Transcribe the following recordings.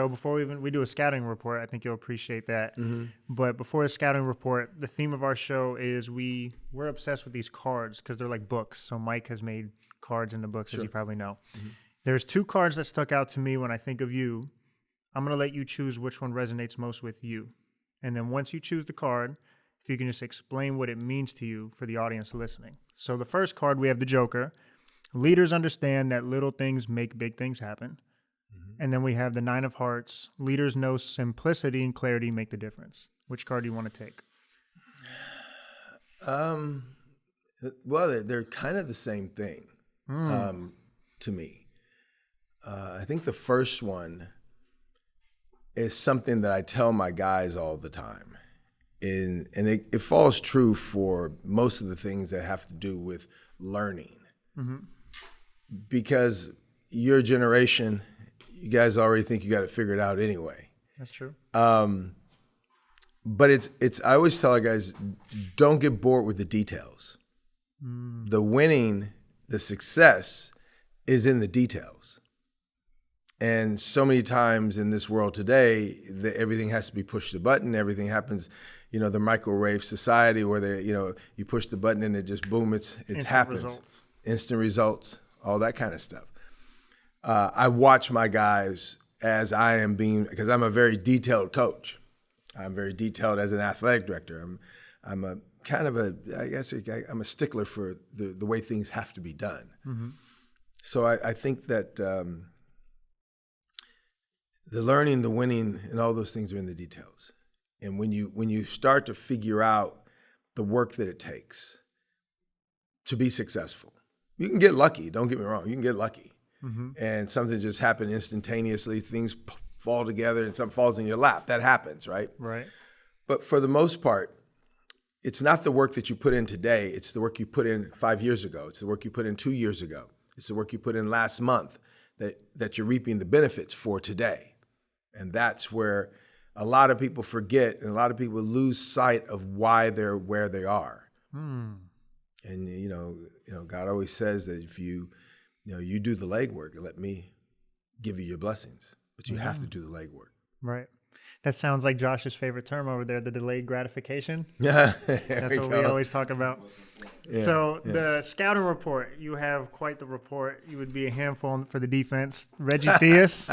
So before we do a scouting report, I think you'll appreciate that. Mm-hmm. But before the scouting report, the theme of our show is we're obsessed with these cards because they're like books. So Mike has made cards into books, as you probably know. Mm-hmm. There's 2 cards that stuck out to me when I think of you. I'm going to let you choose which one resonates most with you. And then once you choose the card, if you can just explain what it means to you for the audience listening. So the first card, we have the Joker. Leaders understand that little things make big things happen. Mm-hmm. And then we have the 9 of Hearts. Leaders know simplicity and clarity make the difference. Which card do you want to take? Well, they're kind of the same thing to me. I think the first one is something that I tell my guys all the time. And it falls true for most of the things that have to do with learning. Mm-hmm. Because your generation, you guys already think you got it figured out anyway. That's true. But it's I always tell our guys, don't get bored with the details. The winning, the success is in the details. And so many times in this world today, everything has to be pushed a button. Everything happens, the microwave society where you push the button and it just boom, it happens. Results. Instant results, all that kind of stuff. I watch my guys as I am because I'm a very detailed coach. I'm very detailed as an athletic director. I'm a kind of I'm a stickler for the way things have to be done. Mm-hmm. So I think that the learning, the winning, and all those things are in the details. And when you start to figure out the work that it takes to be successful, you can get lucky. Don't get me wrong. You can get lucky. Mm-hmm. And something just happened instantaneously. Things fall together and something falls in your lap. That happens, right? Right. But for the most part, it's not the work that you put in today. It's the work you put in 5 years ago. It's the work you put in 2 years ago. It's the work you put in last month that you're reaping the benefits for today. And that's where a lot of people forget and a lot of people lose sight of why they're where they are. And, God always says that if you do the legwork and let me give you your blessings, but you have to do the legwork. Right. That sounds like Josh's favorite term over there, the delayed gratification. Yeah. That's what we always talk about. Yeah, so the scouting report, you have quite the report. You would be a handful for the defense. Reggie Theus.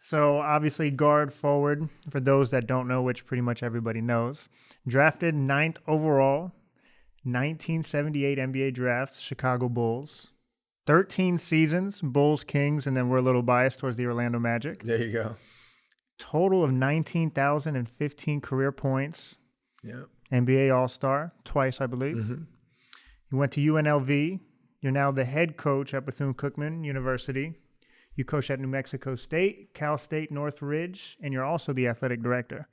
So obviously guard forward, for those that don't know, which pretty much everybody knows. Drafted 9th overall, 1978 NBA draft, Chicago Bulls. 13 seasons, Bulls, Kings, and then we're a little biased towards the Orlando Magic. There you go. Total of 19,015 career points. Yep. NBA All-Star, twice, I believe. Mm-hmm. You went to UNLV. You're now the head coach at Bethune-Cookman University. You coach at New Mexico State, Cal State Northridge, and you're also the athletic director.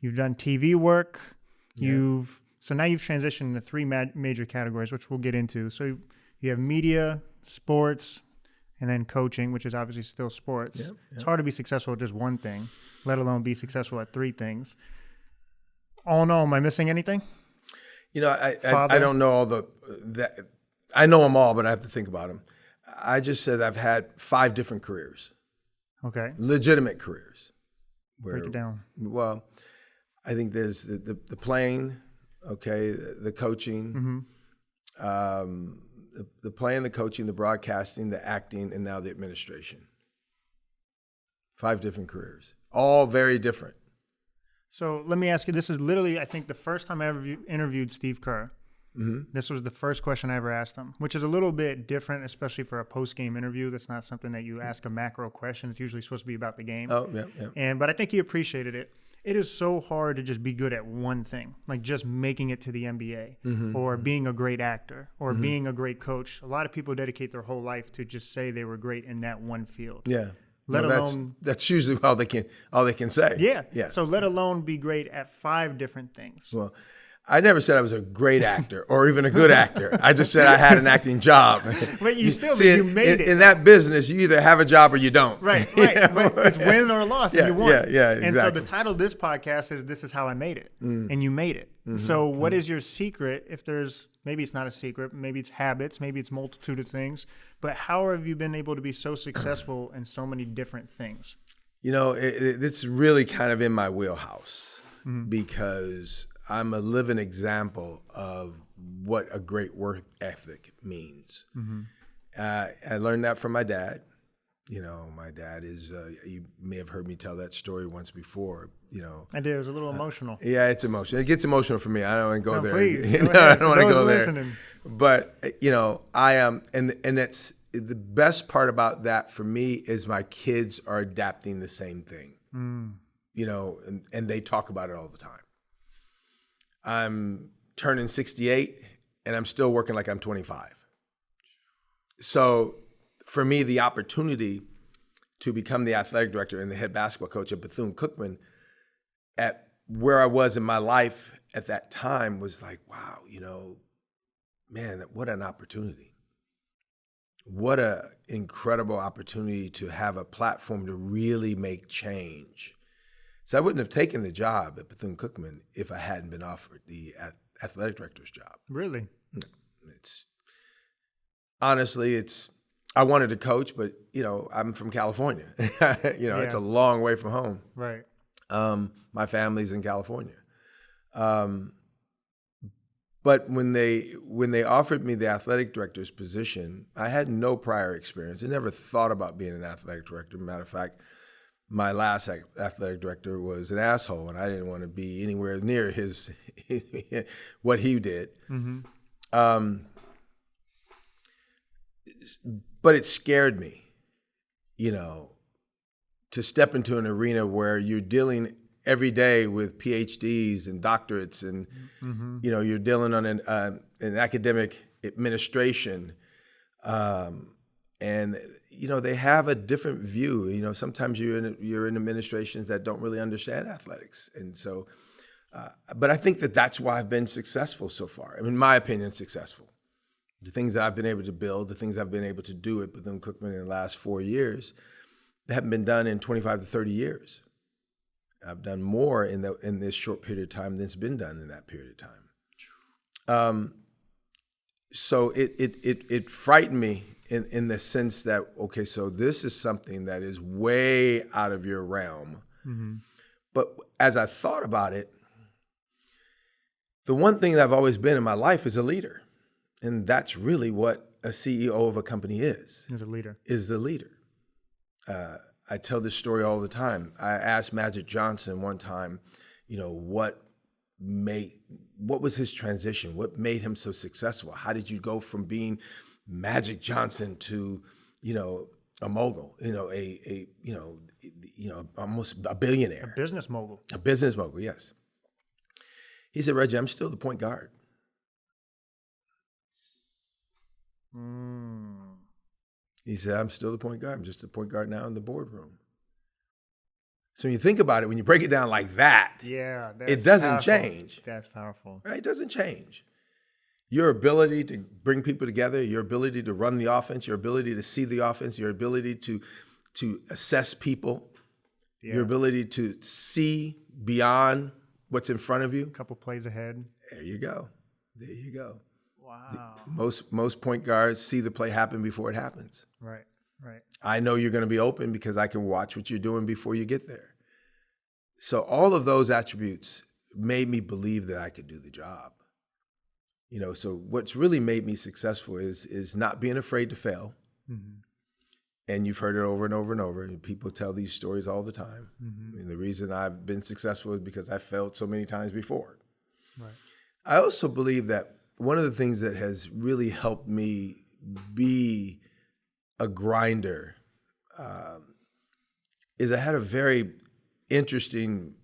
You've done TV work. Yeah. So now you've transitioned into 3 major categories, which we'll get into. So you have media, sports, and then coaching, which is obviously still sports. Yep. It's hard to be successful at just one thing, let alone be successful at 3 things. All in all, am I missing anything? I don't know all that. I know them all, but I have to think about them. I just said I've had 5 different careers. Okay. Legitimate careers. Break it down. Well, I think there's the playing, okay, the coaching, the playing, the coaching, the broadcasting, the acting, and now the administration. 5 different careers, all very different. So let me ask you, this is literally, I think, the first time I ever interviewed Steve Kerr. Mm-hmm. This was the first question I ever asked him, which is a little bit different, especially for a post-game interview. That's not something that you ask a macro question. It's usually supposed to be about the game. Oh, yeah. But I think he appreciated it. It is so hard to just be good at one thing, like just making it to the NBA or being a great actor or being a great coach. A lot of people dedicate their whole life to just say they were great in that one field. Yeah. Let alone that's usually all they can say. Yeah. So let alone be great at 5 different things. Well, I never said I was a great actor or even a good actor. I just said I had an acting job. But you made it. In that business, you either have a job or you don't. Right. But it's win or loss, and you won. Yeah, exactly. And so the title of this podcast is "This Is How I Made It," and you made it. Mm-hmm. So what is your secret? If there's, maybe it's not a secret, maybe it's habits, maybe it's multitude of things. But how have you been able to be so successful in so many different things? It's really kind of in my wheelhouse because I'm a living example of what a great work ethic means. I learned that from my dad. My dad is, you may have heard me tell that story once before, I did. It was a little emotional. Yeah, it's emotional. It gets emotional for me. I don't want to go there. Please, I don't want to go listening. there. But, I am, and that's the best part about that for me is my kids are adapting the same thing, and they talk about it all the time. I'm turning 68 and I'm still working like I'm 25. So for me, the opportunity to become the athletic director and the head basketball coach at Bethune-Cookman at where I was in my life at that time was like, wow, man, what an opportunity. What an incredible opportunity to have a platform to really make change. So I wouldn't have taken the job at Bethune-Cookman if I hadn't been offered the athletic director's job. Really? No, honestly, I wanted to coach, but I'm from California. It's a long way from home. Right. My family's in California. But when they offered me the athletic director's position, I had no prior experience. I never thought about being an athletic director. Matter of fact, my last athletic director was an asshole, and I didn't want to be anywhere near his what he did. But it scared me, to step into an arena where you're dealing every day with PhDs and doctorates, and you're dealing on an academic administration, and they have a different view. Sometimes you're in administrations that don't really understand athletics, and so. But I think that's why I've been successful so far. In my opinion, successful. The things that I've been able to build, the things I've been able to do at Bethune-Cookman in the last 4 years, that haven't been done in 25 to 30 years. I've done more in this short period of time than's been done in that period of time. So it frightened me in the sense that, okay, so this is something that is way out of your realm. But as I thought about it, the one thing that I've always been in my life is a leader. And that's really what a CEO of a company is. Is a leader. Is the leader. I tell this story all the time. I asked Magic Johnson one time, what was his transition? What made him so successful? How did you go from being Magic Johnson to, a mogul, almost a billionaire. A business mogul. A business mogul, yes. He said, Reggie, I'm still the point guard. He said, I'm still the point guard. I'm just the point guard now in the boardroom. So when you think about it, when you break it down like that, it doesn't change. That's powerful. Right? It doesn't change. Your ability to bring people together, your ability to run the offense, your ability to see the offense, your ability to assess people, your ability to see beyond what's in front of you. A couple plays ahead. There you go. There you go. Wow. Most point guards see the play happen before it happens. Right. I know you're going to be open because I can watch what you're doing before you get there. So all of those attributes made me believe that I could do the job. So what's really made me successful is not being afraid to fail. And you've heard it over and over and over. And people tell these stories all the time. And the reason I've been successful is because I failed so many times before. Right. I also believe that one of the things that has really helped me be a grinder is I had a very interesting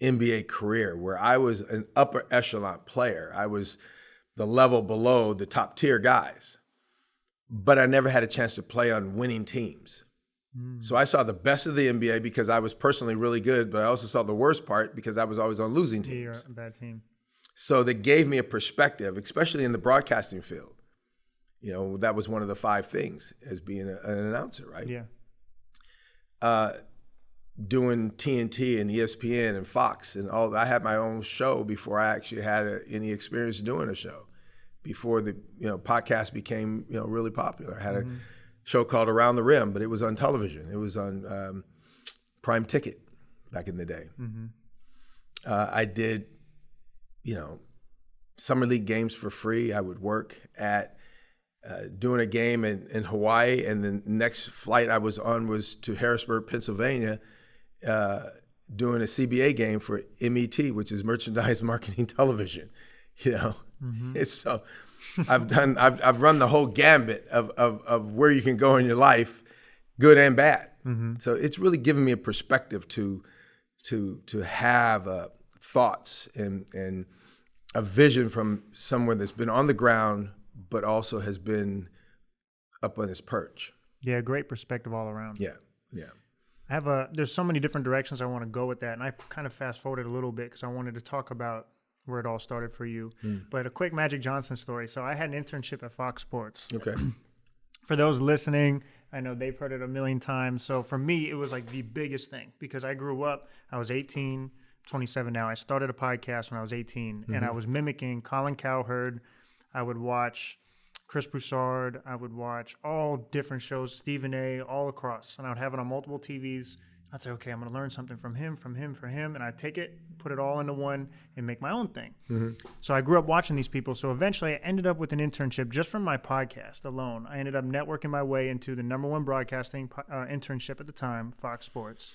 NBA career where I was an upper echelon player. I was the level below the top tier guys, but I never had a chance to play on winning teams. So I saw the best of the NBA because I was personally really good, but I also saw the worst part because I was always on losing teams. You're a bad team. So that gave me a perspective, especially in the broadcasting field. That was one of the 5 things as being an announcer, right? Yeah. Doing TNT and ESPN and Fox and all that. I had my own show before I actually had any experience doing a show. Before the podcast became really popular. I had a show called Around the Rim, but it was on television. It was on Prime Ticket back in the day. I did, summer league games for free. I would work at doing a game in Hawaii, and the next flight I was on was to Harrisburg, Pennsylvania, doing a CBA game for MET, which is Merchandise Marketing Television. It's so I've run the whole gambit of where you can go in your life, good and bad. So it's really given me a perspective to have thoughts and a vision from someone that's been on the ground, but also has been up on his perch. Yeah, great perspective all around. Yeah. There's so many different directions I want to go with that, and I kind of fast forwarded a little bit because I wanted to talk about where it all started for you. But a quick Magic Johnson story. So I had an internship at Fox Sports. Okay. For those listening, I know they've heard it a million times. So for me, it was like the biggest thing because I grew up, I was 18, 27 now. I started a podcast when I was 18, and I was mimicking Colin Cowherd. I would watch Chris Broussard. I would watch all different shows, Stephen A., all across. And I would have it on multiple TVs. I'd say, okay, I'm going to learn something from him. And I'd take it, put it all into one, and make my own thing. So I grew up watching these people. So eventually I ended up with an internship just from my podcast alone. I ended up networking my way into the #1 broadcasting internship at the time, Fox Sports.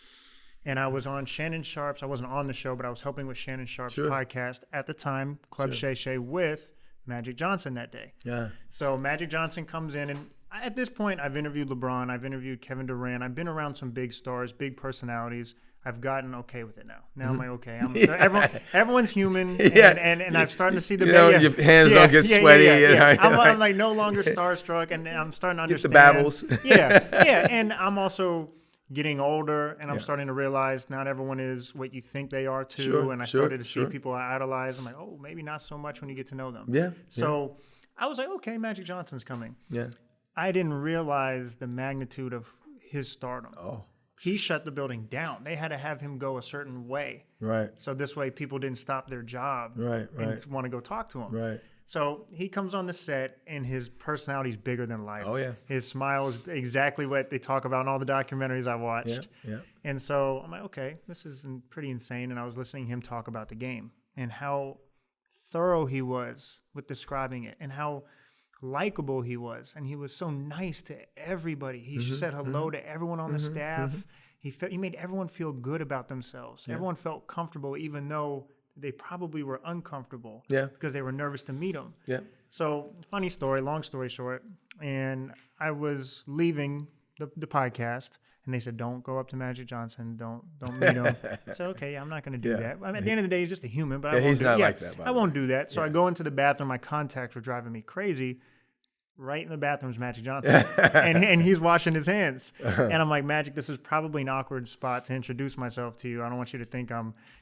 And I was on Shannon Sharp's. I wasn't on the show, but I was helping with Shannon Sharp's podcast at the time, Club Shay Shay, with Magic Johnson that day. Yeah. So Magic Johnson comes in, and at this point, I've interviewed LeBron, I've interviewed Kevin Durant, I've been around some big stars, big personalities. I've gotten okay with it now. Now I'm like, okay, everyone's human, and I'm starting to see the your hands don't get sweaty. I'm like no longer starstruck, and I'm starting to understand. Get the babbles. And I'm also getting older, and I'm starting to realize not everyone is what you think they are too. And I started to see people I idolize. I'm like, oh, maybe not so much when you get to know them. So I was like, okay, Magic Johnson's coming. I didn't realize the magnitude of his stardom. He shut the building down. They had to have him go a certain way. So this way people didn't stop their job and want to go talk to him. So he comes on the set, and his personality is bigger than life. His smile is exactly what they talk about in all the documentaries I watched. And so I'm like, okay, this is pretty insane. And I was listening to him talk about the game and how thorough he was with describing it and how likable he was. And he was so nice to everybody. He said hello to everyone on the staff. He made everyone feel good about themselves. Everyone felt comfortable, even though they probably were uncomfortable because they were nervous to meet him. So funny story, long story short. And I was leaving the podcast, and they said, don't go up to Magic Johnson. Don't meet him. I said, okay, I'm not going to do that. I mean, at the end of the day, he's just a human. But he's not like that. I won't do that. So I go into the bathroom. My contacts were driving me crazy. Right in the bathroom is Magic Johnson, and he's washing his hands. And I'm like, Magic, this is probably an awkward spot to introduce myself to you. I don't want you to think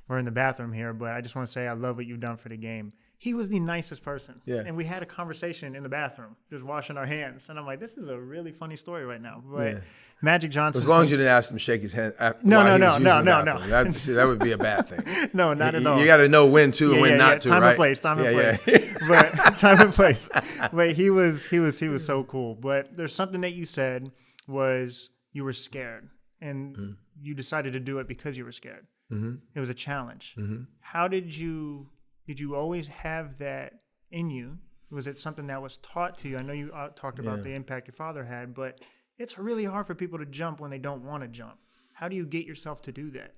we're in the bathroom here, but I just want to say I love what you've done for the game. He was the nicest person. And we had a conversation in the bathroom, just washing our hands. And I'm like, this is a really funny story right now. But Magic Johnson. As long as you didn't ask him to shake his hand. No. That would be a bad thing. No, not at all. You got to know when to and when not to, time right? And place, time and place. But time and place. But he was so cool. But there's something that you said was you were scared, and you decided to do it because you were scared. It was a challenge. How did you always have that in you? Was it something that was taught to you? I know you talked about the impact your father had, but it's really hard for people to jump when they don't want to jump. How do you get yourself to do that?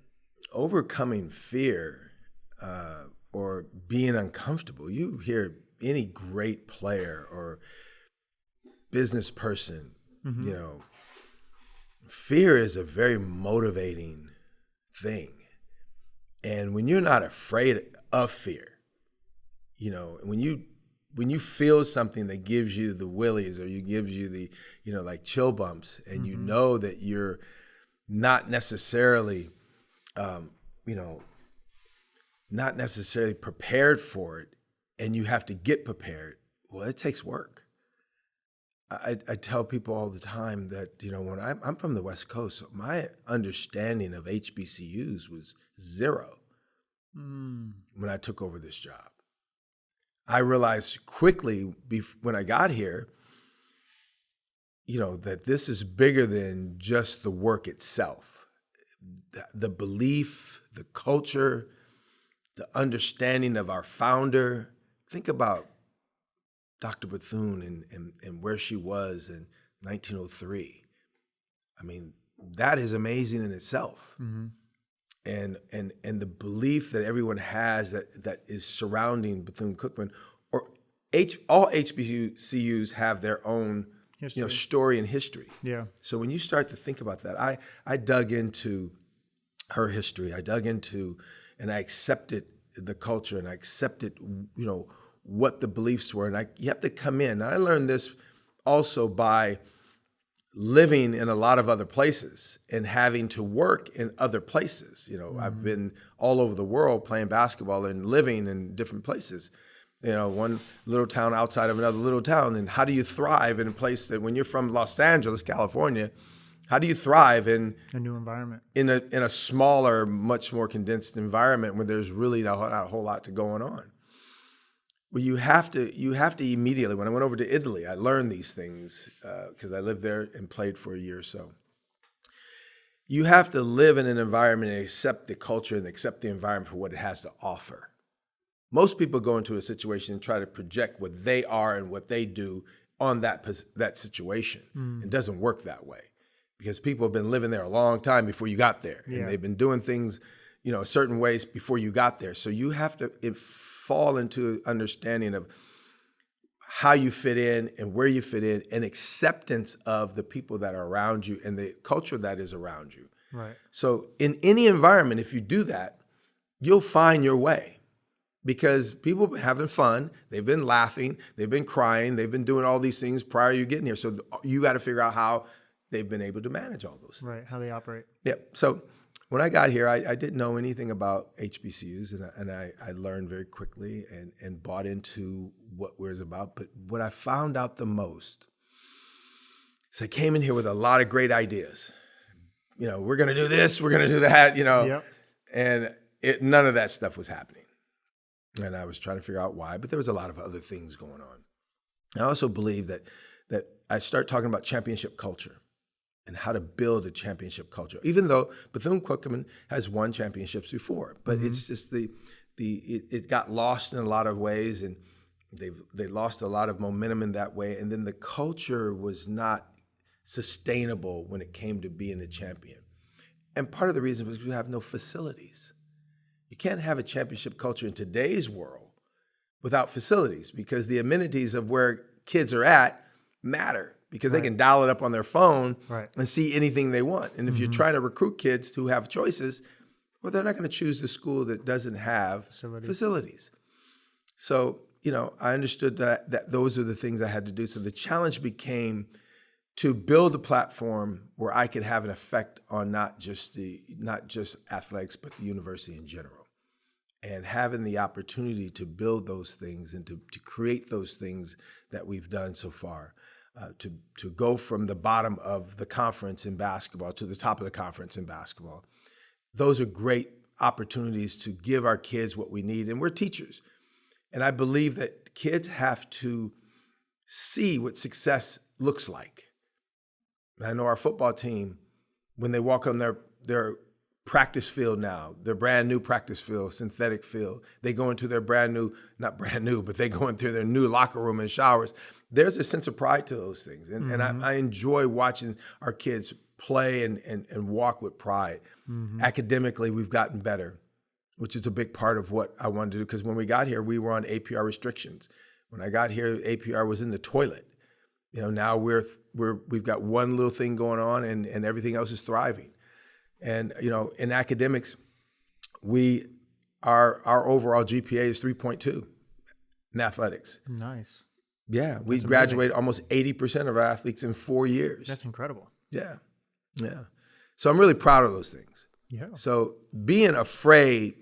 Overcoming fear or being uncomfortable. You hear any great player or business person, fear is a very motivating thing. And when you're not afraid of fear, when you feel something that gives you the willies or gives you the, like chill bumps, and you know that you're not necessarily, not necessarily prepared for it, and you have to get prepared, well, it takes work. I tell people all the time that, when I'm from the West Coast, so my understanding of HBCUs was zero when I took over this job. I realized quickly when I got here, that this is bigger than just the work itself. the belief, the culture, the understanding of our founder. Think about Dr. Bethune and where she was in 1903. I mean, that is amazing in itself. Mm-hmm. And the belief that everyone has that is surrounding Bethune-Cookman, or all HBCUs have their own story and history. Yeah. So when you start to think about that, I dug into her history. I dug into, and I accepted the culture, and I accepted, what the beliefs were. And you have to come in. I learned this also by living in a lot of other places and having to work in other places. I've been all over the world playing basketball and living in different places. One little town outside of another little town. And how do you thrive in a place that, when you're from Los Angeles, California, how do you thrive in a new environment, in a smaller, much more condensed environment where there's really not a whole lot going on? Well, you have to immediately. When I went over to Italy, I learned these things because I lived there and played for a year or so. You have to live in an environment and accept the culture and accept the environment for what it has to offer. Most people go into a situation and try to project what they are and what they do on that situation. It doesn't work that way, because people have been living there a long time before you got there, and they've been doing things, certain ways before you got there. So you have to fall into understanding of how you fit in and where you fit in, and acceptance of the people that are around you and the culture that is around you. Right. So in any environment, if you do that, you'll find your way, because people have been having fun. They've been laughing. They've been crying. They've been doing all these things prior to you getting here. So you got to figure out how they've been able to manage all those things. Right, how they operate. Yep. So when I got here, I didn't know anything about HBCUs, and I learned very quickly and bought into what it was about. But what I found out the most is I came in here with a lot of great ideas. We're going to do this, we're going to do that, Yep. And none of that stuff was happening. And I was trying to figure out why, but there was a lot of other things going on. I also believe that I start talking about championship culture and how to build a championship culture, even though Bethune-Cookman has won championships before, but it's just it got lost in a lot of ways, and they lost a lot of momentum in that way. And then the culture was not sustainable when it came to being a champion. And part of the reason was we have no facilities. You can't have a championship culture in today's world without facilities, because the amenities of where kids are at matter, because they can dial it up on their phone and see anything they want. And if you're trying to recruit kids who have choices, well, they're not going to choose the school that doesn't have facilities. So, I understood that those are the things I had to do. So the challenge became to build a platform where I could have an effect on not just athletics, but the university in general. And having the opportunity to build those things and to create those things that we've done so far, to go from the bottom of the conference in basketball to the top of the conference in basketball. Those are great opportunities to give our kids what we need. And we're teachers. And I believe that kids have to see what success looks like. I know our football team, when they walk on their practice field now, their brand new practice field, synthetic field, they go into their not brand new, but they go into their new locker room and showers. There's a sense of pride to those things. And I enjoy watching our kids play and walk with pride. Academically, we've gotten better, which is a big part of what I wanted to do. Because when we got here, we were on APR restrictions. When I got here, APR was in the toilet. Now we've got one little thing going on, and everything else is thriving. And in academics, our overall GPA is 3.2 in athletics. Nice. Yeah, we graduated almost 80% of our athletes in 4 years. That's incredible. Yeah. So I'm really proud of those things. Yeah. So being afraid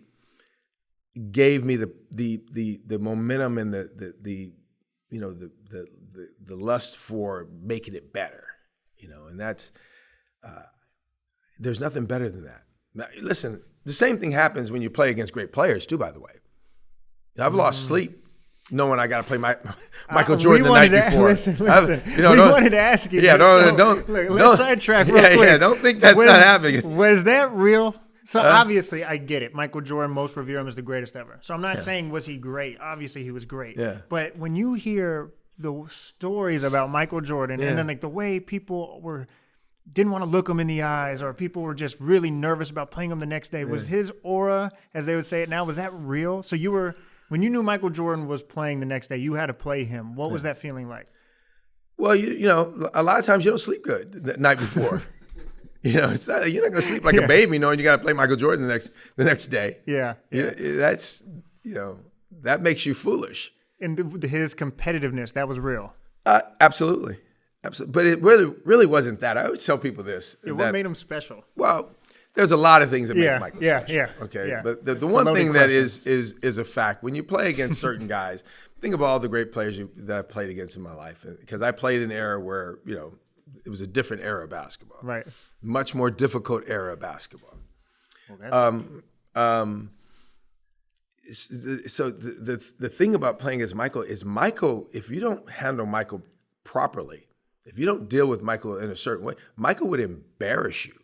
gave me the momentum and the lust for making it better, and that's there's nothing better than that. Now, listen, the same thing happens when you play against great players too, by the way. I've lost sleep knowing I got to play Michael Jordan the night before. Listen. We wanted to ask you. Yeah, don't. Let's sidetrack real quick. Yeah, don't think that's not happening. Was that real? So obviously, I get it. Michael Jordan, most revere him as the greatest ever. So I'm not saying was he great. Obviously, he was great. Yeah. But when you hear the stories about Michael Jordan, and then like the way people didn't want to look him in the eyes, or people were just really nervous about playing him the next day. Was his aura, as they would say it now, was that real? So when you knew Michael Jordan was playing the next day, you had to play him. What was that feeling like? Well, you know, a lot of times you don't sleep good the night before. You're not going to sleep like a baby knowing you got to play Michael Jordan the next day. Yeah. That's, that makes you foolish. And his competitiveness, that was real. Absolutely. But it really wasn't that. I always tell people this. What made him special? Well, there's a lot of things that make Michael special. Yeah. Okay. Yeah. But the one thing that is a fact, when you play against certain guys, think of all the great players that I've played against in my life. Because I played in an era where, it was a different era of basketball. Right. Much more difficult era of basketball. So the thing about playing as Michael is if you don't handle Michael properly, if you don't deal with Michael in a certain way, Michael would embarrass you.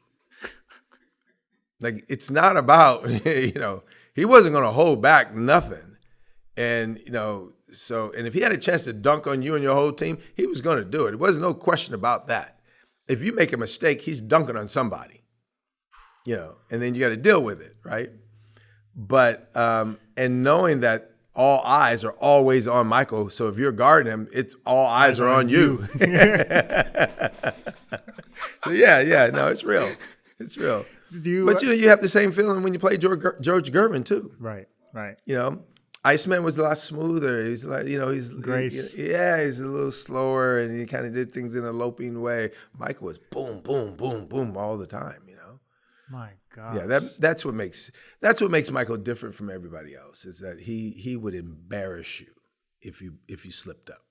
Like, it's not about, he wasn't going to hold back nothing. And, and if he had a chance to dunk on you and your whole team, he was going to do it. There wasn't no question about that. If you make a mistake, he's dunking on somebody, and then you got to deal with it, right? But, and knowing that all eyes are always on Michael, so if you're guarding him, it's all eyes are on you. So no, it's real. It's real. But you have the same feeling when you play George Gervin too. Right. Iceman was a lot smoother. He's like, he's Grace. he's a little slower, and he kind of did things in a loping way. Michael was boom, boom, boom, boom all the time. My God. Yeah, that's what makes Michael different from everybody else. Is that he would embarrass you if you slipped up.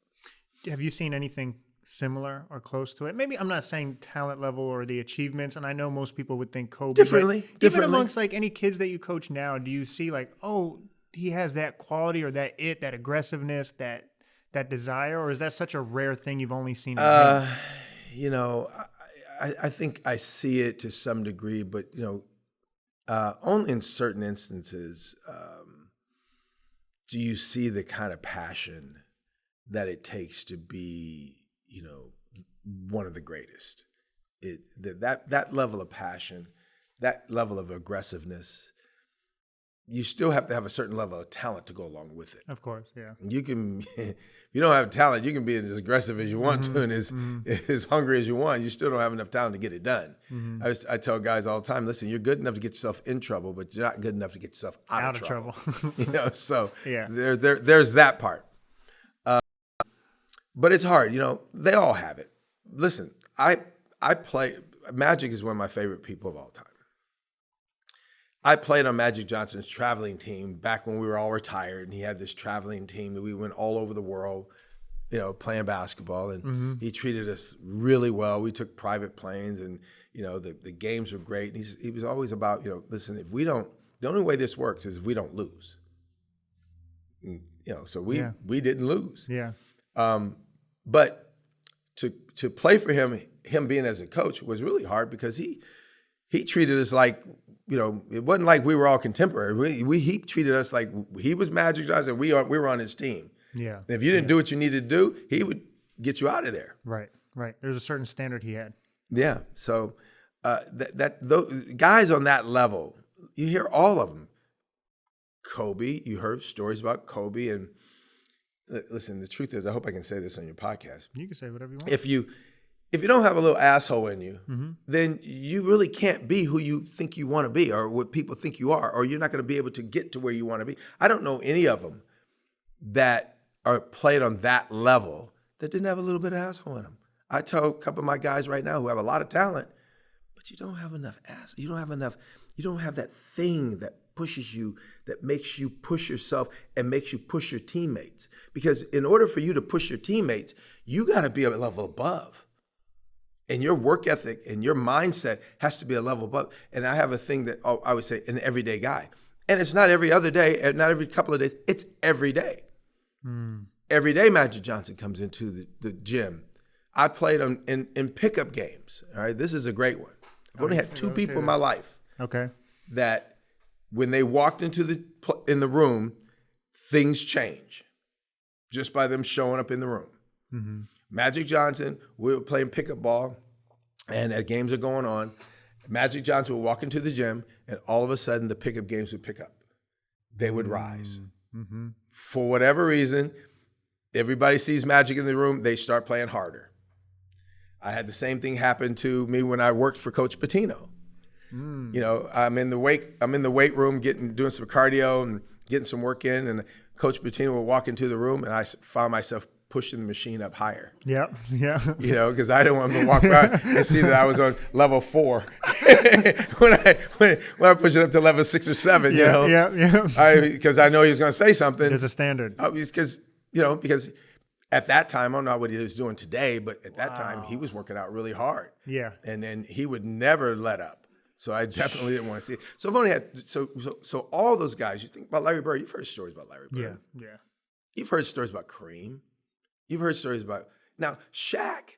Have you seen anything similar or close to it? Maybe I'm not saying talent level or the achievements, and I know most people would think Kobe differently. Even amongst like any kids that you coach now, do you see like, oh, he has that quality or that aggressiveness, that desire, or is that such a rare thing you've only seen in him? I think I see it to some degree, but only in certain instances do you see the kind of passion that it takes to be, one of the greatest. That level of passion, that level of aggressiveness, you still have to have a certain level of talent to go along with it. Of course, yeah. You can, if you don't have talent, you can be as aggressive as you want to and as hungry as you want. You still don't have enough talent to get it done. I tell guys all the time, listen, you're good enough to get yourself in trouble, but you're not good enough to get yourself out of trouble. So yeah. There's that part. But it's hard, they all have it. Listen, I play, Magic is one of my favorite people of all time. I played on Magic Johnson's traveling team back when we were all retired, and he had this traveling team that we went all over the world, playing basketball, and he treated us really well. We took private planes, and the games were great. And he was always about, listen, the only way this works is if we don't lose. So we didn't lose. Yeah. But to play for him being as a coach was really hard because he treated us like, it wasn't like we were all contemporary. He treated us like he was Magic Johnson and we were on his team. Yeah. And if you didn't do what you needed to do, he would get you out of there. Right. There's a certain standard he had. Yeah. So those guys on that level, you hear all of them. Kobe, you heard stories about Kobe, and listen, the truth is, I hope I can say this on your podcast. You can say whatever you want. If you don't have a little asshole in you, then you really can't be who you think you want to be or what people think you are, or you're not going to be able to get to where you want to be. I don't know any of them that are played on that level that didn't have a little bit of asshole in them. I tell a couple of my guys right now who have a lot of talent, but you don't have enough ass. You don't have that thing that pushes you, that makes you push yourself and makes you push your teammates. Because in order for you to push your teammates, you got to be a level above. And your work ethic and your mindset has to be a level above. And I have a thing that I would say an everyday guy. And it's not every other day, and not every couple of days. It's every day. Every day Magic Johnson comes into the gym. I played him in pickup games. All right, this is a great one. I've only had 2 people in my life that when they walked into the room, things change just by them showing up in the room. Mm-hmm. Magic Johnson, we were playing pickup ball, and games are going on. Magic Johnson would walk into the gym, and all of a sudden the pickup games would pick up. They would rise. Mm-hmm. For whatever reason, everybody sees Magic in the room, they start playing harder. I had the same thing happen to me when I worked for Coach Pitino. You know, I'm in the weight room doing some cardio and getting some work in, and Coach Pitino would walk into the room, and I found myself pushing the machine up higher. Yeah. You know, because I didn't want him to walk by and see that I was on level 4 when I push it up to level 6 or 7. You know, because I know he was going to say something. There's a standard. Because at that time, I don't know what he was doing today, but at that time he was working out really hard. Yeah, and then he would never let up. So I definitely didn't want to see it. So I've only had so all those guys. You think about Larry Bird. You've heard stories about Larry Bird. Yeah. You've heard stories about Kareem. You've heard stories about now Shaq.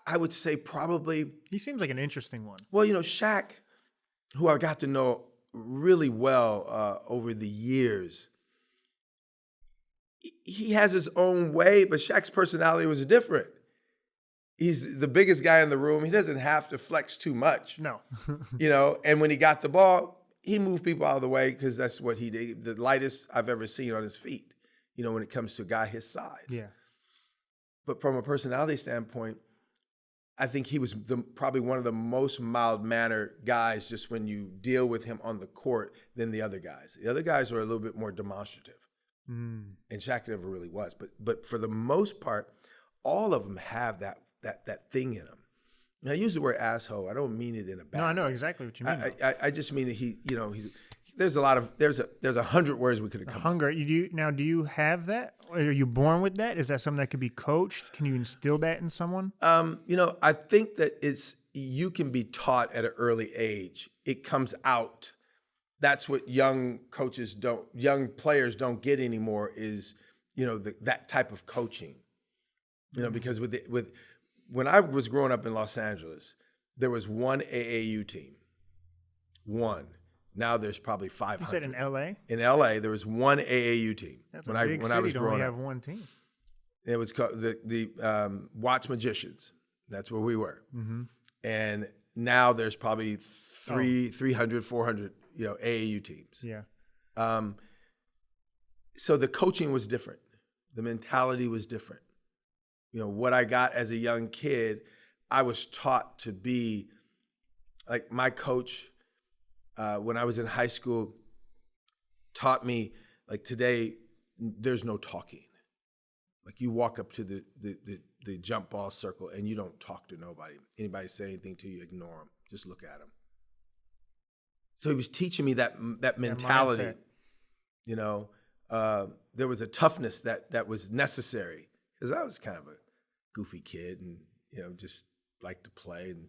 I would say probably he seems like an interesting one. Well, Shaq, who I got to know really well over the years. He has his own way, but Shaq's personality was different. He's the biggest guy in the room. He doesn't have to flex too much. No. And when he got the ball, he moved people out of the way because that's what he did. The lightest I've ever seen on his feet, when it comes to a guy his size. Yeah. But from a personality standpoint, I think he was probably one of the most mild-mannered guys just when you deal with him on the court than the other guys. The other guys were a little bit more demonstrative. And Shaq never really was. But for the most part, all of them have that thing in them. And I use the word asshole. I don't mean it in a bad way. No, I know exactly what you mean. I just mean that there's 100 words we could have come hunger. Do you have that? Are you born with that? Is that something that could be coached? Can you instill that in someone? I think that you can be taught at an early age. It comes out. That's what young players don't get anymore is, that type of coaching. Because when I was growing up in Los Angeles, there was one AAU team. One. Now there's probably 500. You said in LA? In LA, there was one AAU team. That's when I was growing up. Have one team. It was called the Watts Magicians. That's where we were. Mm-hmm. And now there's probably 300, 400, AAU teams. Yeah. So the coaching was different. The mentality was different. What I got as a young kid, I was taught to be like my coach when I was in high school taught me like today, there's no talking. Like you walk up to the jump ball circle and you don't talk to nobody. Anybody say anything to you, ignore them. Just look at them. So he was teaching me that mentality. There was a toughness that was necessary because I was kind of a goofy kid and just liked to play. And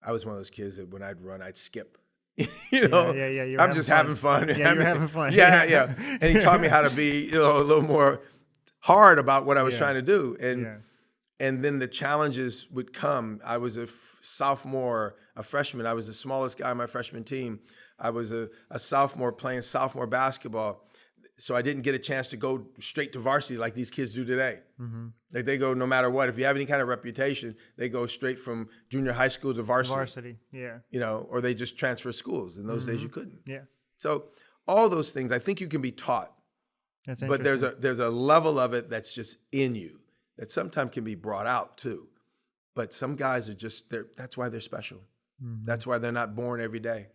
I was one of those kids that when I'd run, I'd skip. I'm just having fun. Yeah, you're having fun. Yeah. And he taught me how to be a little more hard about what I was trying to do. And then the challenges would come. I was a sophomore, a freshman. I was the smallest guy on my freshman team. I was a sophomore playing sophomore basketball. So I didn't get a chance to go straight to varsity like these kids do today. Mm-hmm. Like they go no matter what. If you have any kind of reputation, they go straight from junior high school to varsity. Or they just transfer schools. In those days, you couldn't. Yeah. So all those things, I think you can be taught. That's but there's a level of it that's just in you that sometimes can be brought out too. But some guys are just that's why they're special. Mm-hmm. That's why they're not born every day.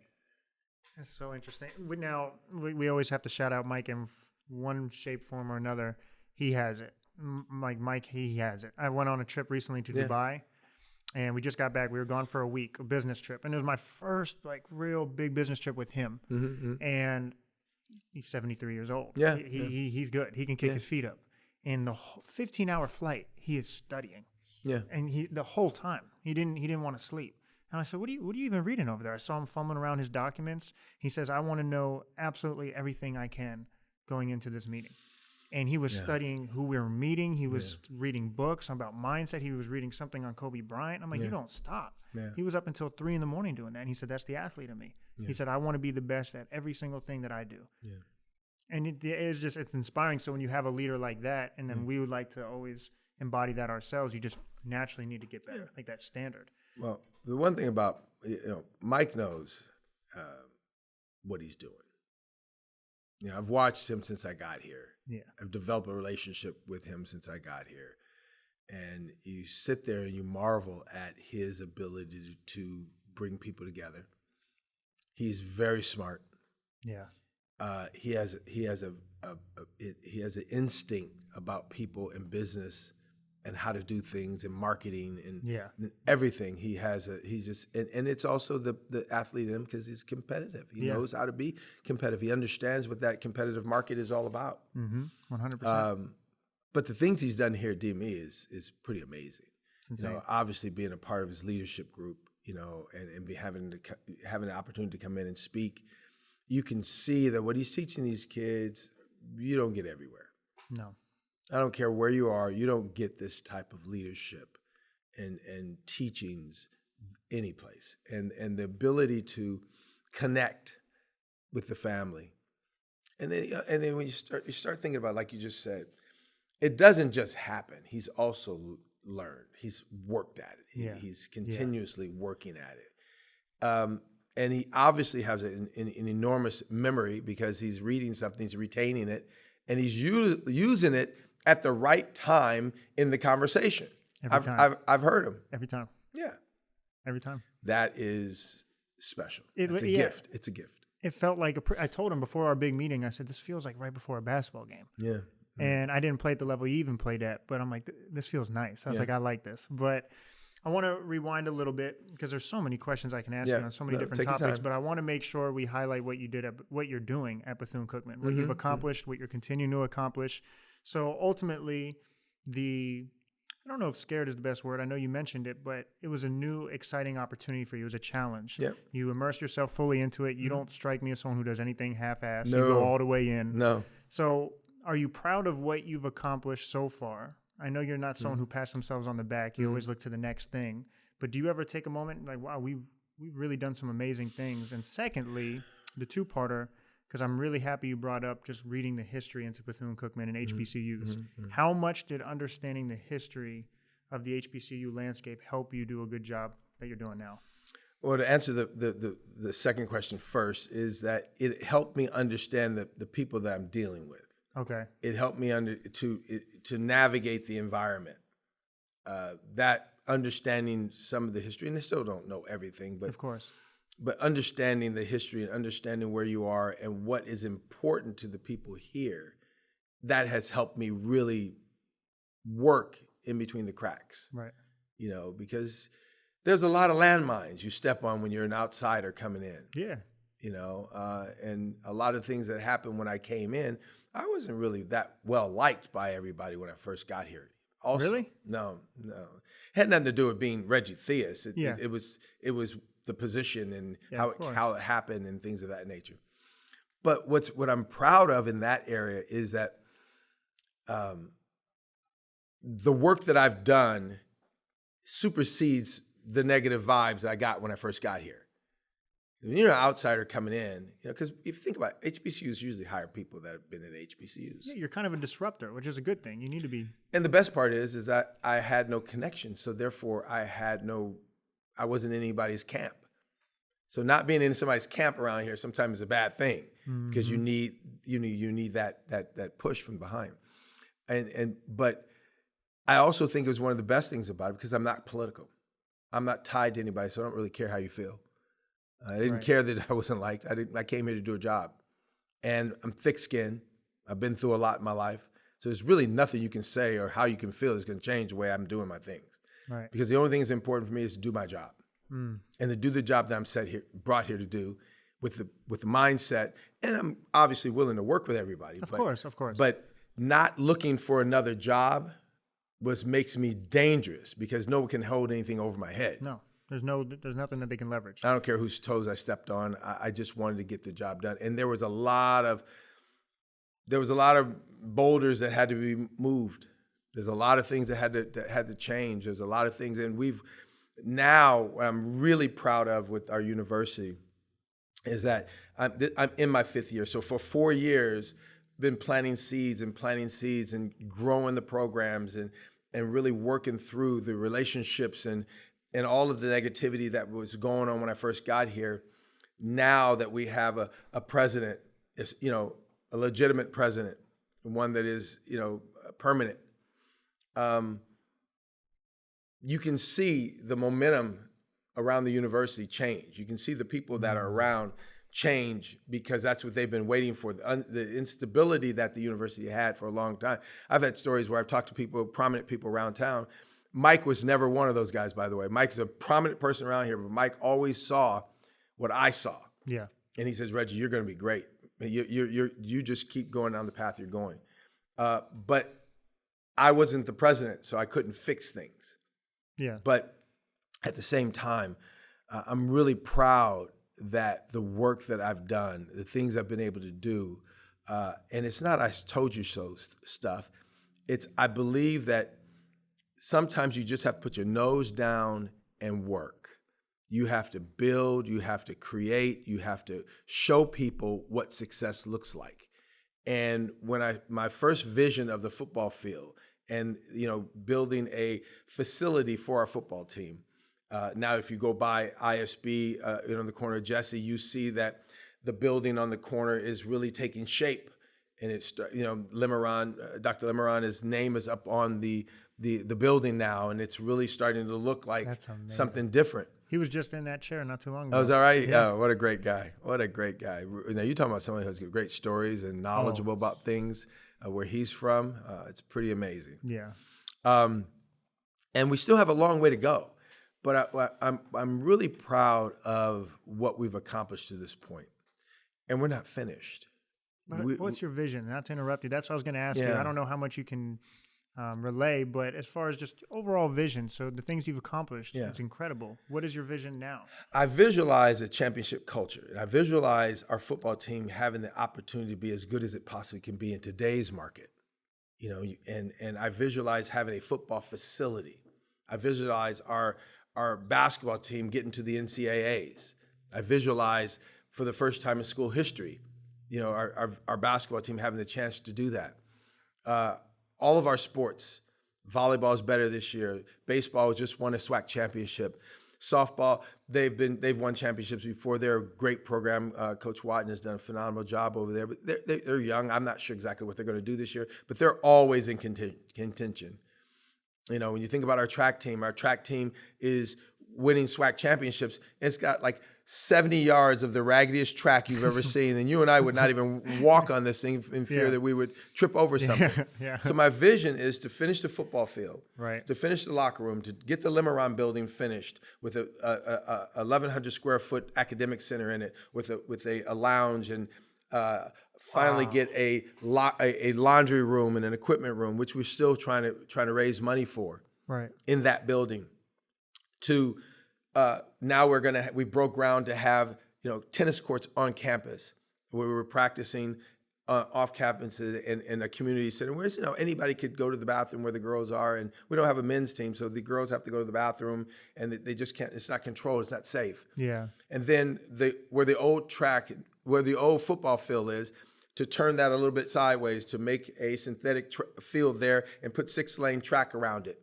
That's so interesting. We always have to shout out Mike in one shape, form, or another. He has it. Mike, he has it. I went on a trip recently to Dubai, and we just got back. We were gone for a week, a business trip, and it was my first real big business trip with him. Mm-hmm. And he's 73 years old. Yeah, he's good. He can kick his feet up. And the 15-hour flight, he is studying. Yeah, and the whole time he didn't want to sleep. And I said, what are you even reading over there? I saw him fumbling around his documents. He says, I want to know absolutely everything I can going into this meeting. And he was studying who we were meeting. He was reading books about mindset. He was reading something on Kobe Bryant. I'm like, you don't stop. Yeah. He was up until 3 a.m. doing that. And he said, that's the athlete in me. Yeah. He said, I want to be the best at every single thing that I do. Yeah. And it's inspiring. So when you have a leader like that, and then we would like to always embody that ourselves, you just naturally need to get better, like that standard. Well, the one thing about, Mike knows what he's doing. I've watched him since I got here. Yeah. I've developed a relationship with him since I got here. And you sit there and you marvel at his ability to bring people together. He's very smart. Yeah. He has an instinct about people and business and how to do things and marketing and everything. And it's also the athlete in him because he's competitive. He knows how to be competitive. He understands what that competitive market is all about. 100%. But the things he's done here at DME is pretty amazing. Obviously being a part of his leadership group, and having the opportunity to come in and speak, you can see that what he's teaching these kids, you don't get everywhere. No. I don't care where you are, you don't get this type of leadership and teachings any place. And the ability to connect with the family. And then when you start thinking about, like you just said, it doesn't just happen. He's also learned. He's worked at it. He's continuously working at it. And he obviously has an enormous memory because he's reading something, he's retaining it, and he's using it at the right time in the conversation. I've heard him. Every time. Yeah. Every time. That is special. It's a gift. It's a gift. It felt like, I told him before our big meeting, I said, this feels like right before a basketball game. Yeah. And I didn't play at the level you even played at, but I'm like, this feels nice. I was like, I like this. But I want to rewind a little bit because there's so many questions I can ask you on so many different topics, but I want to make sure we highlight what you did what you're doing at Bethune-Cookman, what you've accomplished, what you're continuing to accomplish. So ultimately, I don't know if scared is the best word. I know you mentioned it, but it was a new, exciting opportunity for you. It was a challenge. Yeah. You immersed yourself fully into it. You don't strike me as someone who does anything half-assed. No. You go all the way in. No. So are you proud of what you've accomplished so far? I know you're not someone who pats themselves on the back. You always look to the next thing. But do you ever take a moment like, wow, we've really done some amazing things? And secondly, the two-parter, because I'm really happy you brought up just reading the history into Bethune-Cookman and HBCUs. How much did understanding the history of the HBCU landscape help you do a good job that you're doing now? Well, to answer the second question first is that it helped me understand the people that I'm dealing with. Okay. It helped me to navigate the environment. That understanding some of the history, and I still don't know everything, but of course. But understanding the history and understanding where you are and what is important to the people here, that has helped me really work in between the cracks. Right. Because there's a lot of landmines you step on when you're an outsider coming in. Yeah. And a lot of things that happened when I came in, I wasn't really that well liked by everybody when I first got here. Also, really? No. Had nothing to do with being Reggie Theus. It was the position and how it happened and things of that nature. But what I'm proud of in that area is that the work that I've done supersedes the negative vibes I got when I first got here. When you're an outsider coming in, because if you think about it, HBCUs usually hire people that have been at HBCUs. Yeah, you're kind of a disruptor, which is a good thing. You need to be. And the best part is that I had no connection, so therefore I wasn't in anybody's camp. So not being in somebody's camp around here sometimes is a bad thing because you need that push from behind. But I also think it was one of the best things about it because I'm not political. I'm not tied to anybody, so I don't really care how you feel. I didn't care that I wasn't liked. I came here to do a job. And I'm thick-skinned. I've been through a lot in my life. So there's really nothing you can say or how you can feel is going to change the way I'm doing my things. Right. Because the only thing that's important for me is to do my job. And to do the job that I'm brought here to do with the mindset. And I'm obviously willing to work with everybody. Of course. But not looking for another job makes me dangerous because no one can hold anything over my head. No. There's nothing that they can leverage. I don't care whose toes I stepped on. I just wanted to get the job done. And there was a lot of there was a lot of boulders that had to be moved. There's a lot of things that had to change. There's a lot of things, and now what I'm really proud of with our university is that I'm in my 5th year. So for 4 years, been planting seeds and growing the programs and really working through the relationships and all of the negativity that was going on when I first got here. Now that we have a president, a legitimate president, one that is, permanent, you can see the momentum around the university change. You can see the people that are around change because that's what they've been waiting for. The instability that the university had for a long time. I've had stories where I've talked to people, prominent people around town. Mike was never one of those guys, by the way. Mike's a prominent person around here, but Mike always saw what I saw. Yeah. And he says, Reggie, you're going to be great. You just keep going down the path you're going. But I wasn't the president, so I couldn't fix things. Yeah. But at the same time, I'm really proud that the work that I've done, the things I've been able to do, and it's not I told you so stuff. It's I believe that sometimes you just have to put your nose down and work. You have to build, you have to create, you have to show people what success looks like. And when my first vision of the football field and building a facility for our football team. Now, if you go by ISB on the corner of Jesse, you see that the building on the corner is really taking shape. And it's Lemeron, Dr. Lemeron, his name is up on the building now, and it's really starting to look like something different. He was just in that chair not too long ago. Oh, is that right? Yeah. Oh, what a great guy. What a great guy. Now, you're talking about someone who has great stories and knowledgeable about things where he's from. It's pretty amazing. Yeah. And we still have a long way to go. But I'm really proud of what we've accomplished to this point. And we're not finished. But what's your vision? Not to interrupt you. That's what I was going to ask you. I don't know how much you can relay, but as far as just overall vision, so the things you've accomplished, it's incredible. What is your vision now? I visualize a championship culture. I visualize our football team having the opportunity to be as good as it possibly can be in today's market. And I visualize having a football facility. I visualize our basketball team getting to the NCAAs. I visualize for the first time in school history, our basketball team having the chance to do that. All of our sports, volleyball is better this year. Baseball just won a SWAC championship. Softball, they've won championships before. They're a great program. Coach Watton has done a phenomenal job over there. But they're young. I'm not sure exactly what they're going to do this year, but they're always in contention. When you think about our track team is winning SWAC championships. It's got like 70 yards of the raggediest track you've ever seen. And you and I would not even walk on this thing in fear that we would trip over something. So my vision is to finish the football field, to finish the locker room, to get the Lemeron building finished with a 1,100 square foot academic center in it, with a lounge, and finally get a laundry room and an equipment room, which we're still trying to raise money for in that building. To now we broke ground to have tennis courts on campus where we were practicing off campus in a community center where anybody could go to the bathroom where the girls are, and we don't have a men's team, so the girls have to go to the bathroom and they just can't. It's not controlled. It's not safe. Yeah. And then where the old football field is, to turn that a little bit sideways to make a synthetic field there and put 6-lane track around it.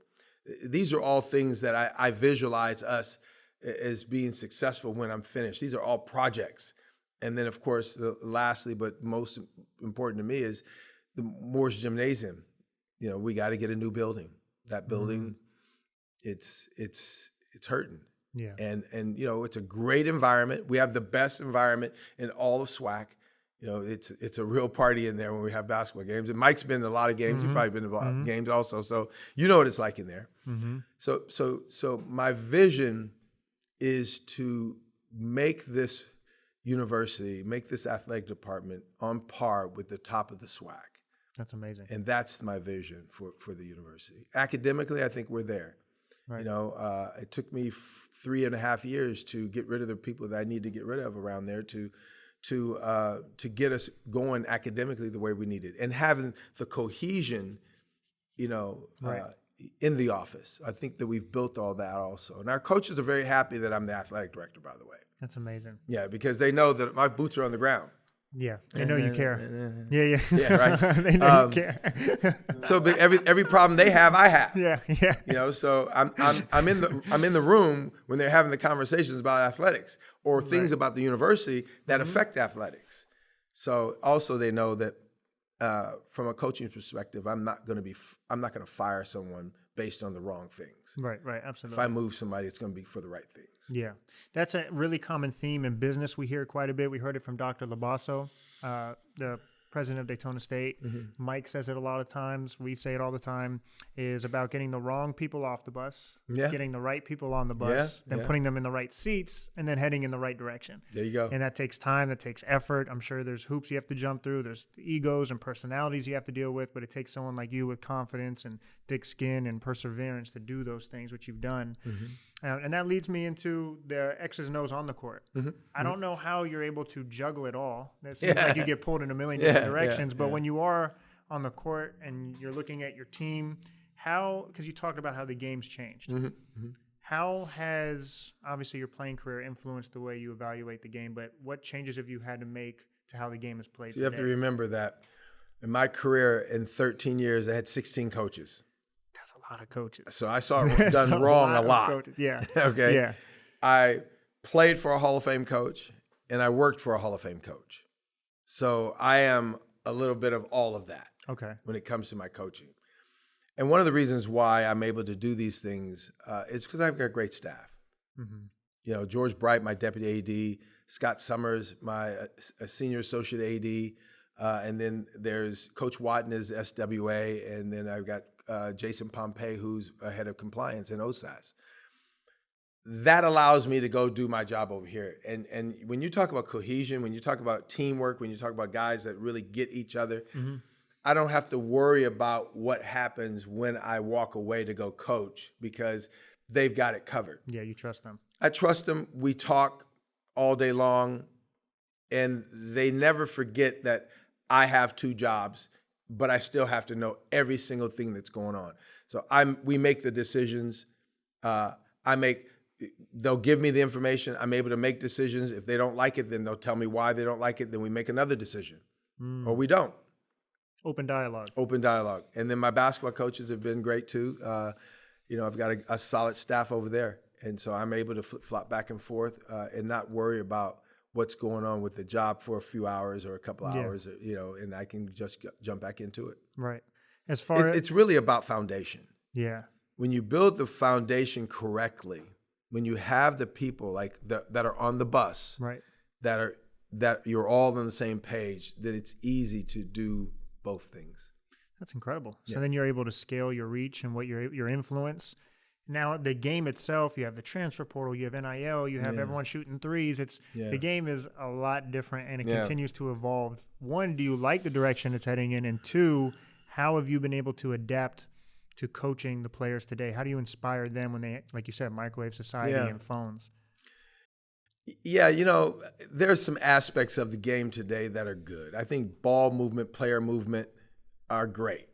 These are all things that I visualize us as being successful when I'm finished. These are all projects. And then, of course, lastly, but most important to me, is the Moore's Gymnasium. We got to get a new building. That building, it's hurting. Yeah. And it's a great environment. We have the best environment in all of SWAC. It's a real party in there when we have basketball games. And Mike's been to a lot of games. You've probably been to a lot of games also. So you know what it's like in there. So my vision is to make this university, make this athletic department on par with the top of the SWAC. That's amazing. And that's my vision for the university. Academically, I think we're there. Right. It took me 3.5 years to get rid of the people that I need to get rid of around there to to get us going academically the way we needed, and having the cohesion, in the office. I think that we've built all that also. And our coaches are very happy that I'm the athletic director, by the way. That's amazing. Yeah, because they know that my boots are on the ground. Yeah, they know you care. Yeah. Yeah, right. They know you care. So every problem they have, I have. Yeah. So I'm in the room when they're having the conversations about athletics or things about the university that affect athletics. So also they know that from a coaching perspective, I'm not going to fire someone based on the wrong things. Right, absolutely. If I move somebody, it's going to be for the right things. Yeah, that's a really common theme in business. We hear it quite a bit. We heard it from Dr. Labasso, the president of Daytona State. Mike says it a lot of times. We say it all the time. Is about getting the wrong people off the bus, getting the right people on the bus, then putting them in the right seats, and then heading in the right direction. There you go. And that takes time. That takes effort. I'm sure there's hoops you have to jump through. There's egos and personalities you have to deal with, but it takes someone like you with confidence and thick skin and perseverance to do those things, which you've done. And that leads me into the X's and O's on the court. I don't know how you're able to juggle it all. It seems like you get pulled in a million different directions. But when you are on the court and you're looking at your team, because you talked about how the game's changed. How has, obviously, your playing career influenced the way you evaluate the game, but what changes have you had to make to how the game is played today? You have to remember that in my career, in 13 years, I had 16 coaches. A lot of coaches. So I saw it done wrong a lot. Yeah. Okay. Yeah. I played for a Hall of Fame coach and I worked for a Hall of Fame coach. So I am a little bit of all of that. Okay. When it comes to my coaching. And one of the reasons why I'm able to do these things is because I've got great staff. George Bright, my deputy AD, Scott Summers, my senior associate AD, and then there's Coach Watton is SWA, and then I've got Jason Pompey, who's head of compliance in OSAS. That allows me to go do my job over here. And when you talk about cohesion, when you talk about teamwork, when you talk about guys that really get each other, I don't have to worry about what happens when I walk away to go coach because they've got it covered. Yeah, you trust them. I trust them. We talk all day long, and they never forget that I have two jobs, but I still have to know every single thing that's going on. So we make the decisions. They'll give me the information. I'm able to make decisions. If they don't like it, then they'll tell me why they don't like it. Then we make another decision, or we don't. Open dialogue. And then my basketball coaches have been great too. I've got a solid staff over there. And so I'm able to flip-flop back and forth and not worry about what's going on with the job for a few hours or a couple hours, and I can just jump back into it. Right. It's really about foundation. Yeah. When you build the foundation correctly, when you have the people that are on the bus, right, that you're all on the same page, that it's easy to do both things. That's incredible. So then you're able to scale your reach and what your influence. Now the game itself, you have the transfer portal, you have NIL, you have everyone shooting threes. The game is a lot different and it continues to evolve. One, do you like the direction it's heading in? And two, how have you been able to adapt to coaching the players today? How do you inspire them when they, like you said, microwave society and phones? Yeah, there's some aspects of the game today that are good. I think ball movement, player movement are great.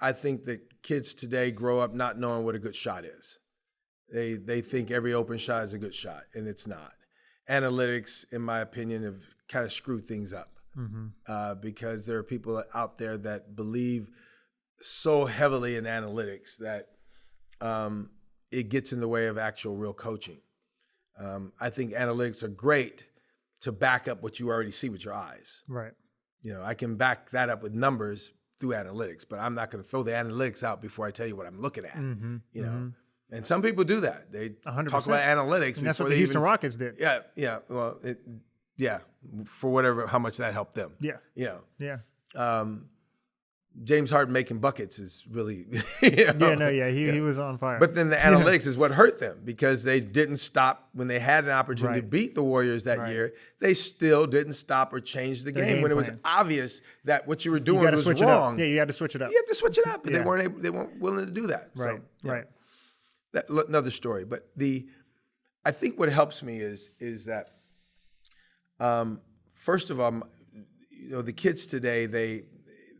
I think that kids today grow up not knowing what a good shot is. They think every open shot is a good shot, and it's not. Analytics, in my opinion, have kind of screwed things up because there are people out there that believe so heavily in analytics that it gets in the way of actual real coaching. I think analytics are great to back up what you already see with your eyes. Right. I can back that up with numbers through analytics, but I'm not going to throw the analytics out before I tell you what I'm looking at. And some people do that. They 100%. Talk about analytics, and that's what the Houston Rockets did. Yeah. Well, for whatever, how much that helped them. Yeah. James Harden making buckets is really, he was on fire. But then the analytics is what hurt them because they didn't stop when they had an opportunity to beat the Warriors that year. They still didn't stop or change the game when it was obvious that what you were doing was wrong. Yeah, you had to switch it up. You had to switch it up, but they weren't willing to do that. Right, right. That's another story. But I think what helps me is that First of all, the kids today,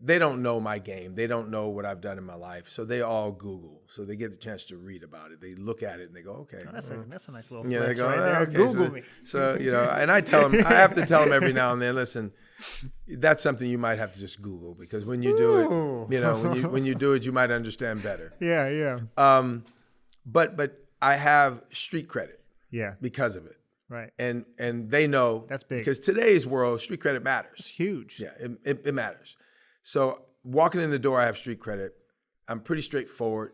they don't know my game. They don't know what I've done in my life. So they all Google. So they get the chance to read about it. They look at it and they go, okay. Oh, that's a nice little Yeah, they flex go, right there. okay. Google me. So, and I tell them, I have to tell them every now and then, listen, that's something you might have to just Google, because when you do it, when you do it, you might understand better. Yeah. But I have street credit. Yeah. Because of it. Right. And they know that's big, because today's world, street credit matters. It's huge. Yeah, it matters. So walking in the door, I have street credit. I'm pretty straightforward.